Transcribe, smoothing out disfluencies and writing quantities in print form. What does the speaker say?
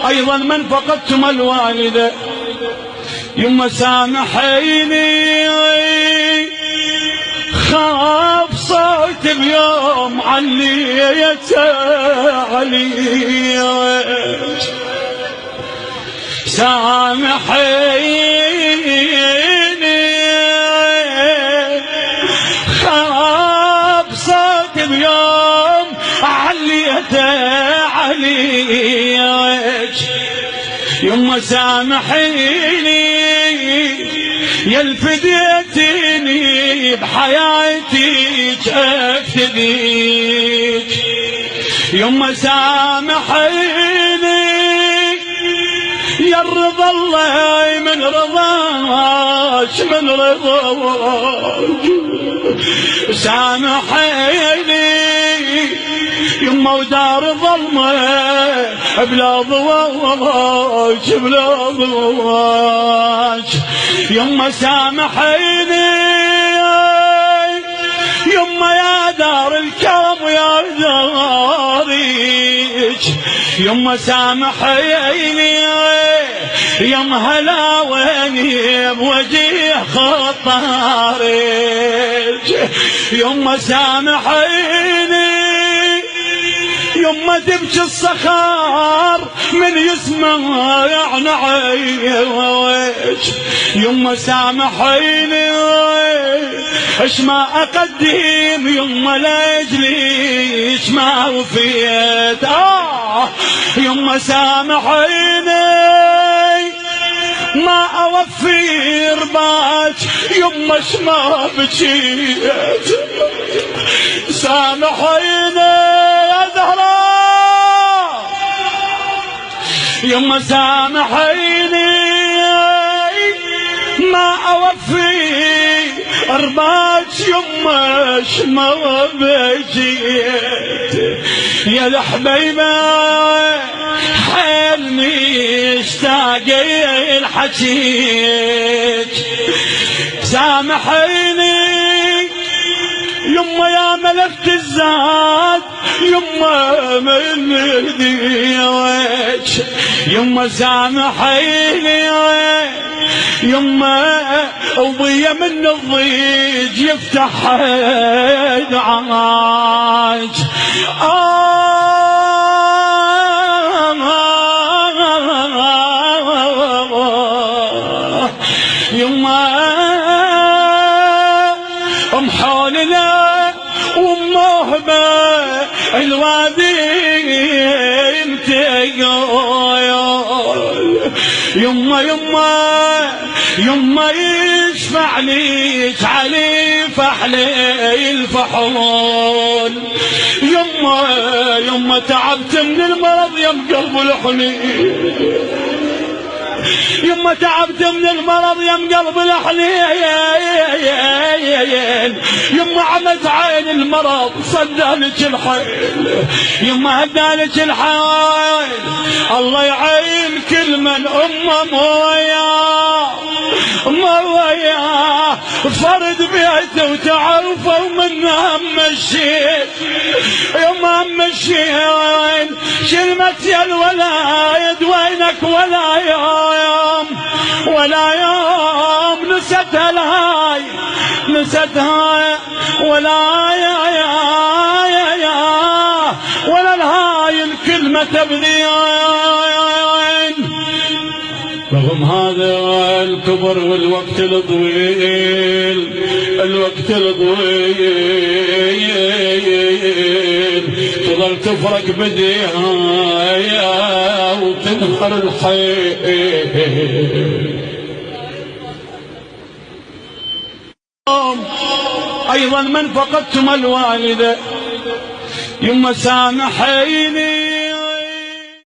أيضا من فقدتم الوالدة يما سامحيني، خاف صوت اليوم عليت علي، سامحيني خاف صوت اليوم عليت علي، يما سامحيني يا الفديتيني بحياتي افتديك، يما سامحيني يا الرضا الله من رضاك من رضاك، سامحيني يما ودار ظلمه بلا ضواج بلا ضواج، يما سامحيني يما يا دار الكرم ويا دارك، يما سامحيني يما هلا ويني بوجه خطارك، يما سامحيني يما تبكي الصخار من يسمع نعيش، يما سامحيني اش ما اقدم يما لاجليش ما وفيت، يما سامحيني ما اوفي رباك يما اش ما بكيت، سامحيني يا زهراء يما سامحيني ما اوفي رباك يما اش ما بكيت، يا الحبيبه حيل مشتاق الحكيك، سامحيني يما يا ملكت الزاد يما من ايديك، يما سامحيني يما وضية من الضيج يفتح دعاج، يما امحولنا ومهبة الوادي انت يما يما يما يشفع ليك علي فحلي الفحول، يما تعبت من المرض يا قلب الحنين، يما تعبت من المرض يا قلب الحنين، يما عمت عين المرض صدالك الحيل، يما هدالك الحيل، الله يعين كل من موياه فرد بيته وتعرفوا منها مشيت، يما مشيت شلمت يا الولايد وينك ولا يوم نستها الهاي نستها ولا ولا الهاي الكلمة تبذين، رغم هذا الكبر والوقت الطويل الوقت الطويل تظل تفرق بديها وتنخر الحيل، أيضا من فقدتم الوالدة يما سامحيني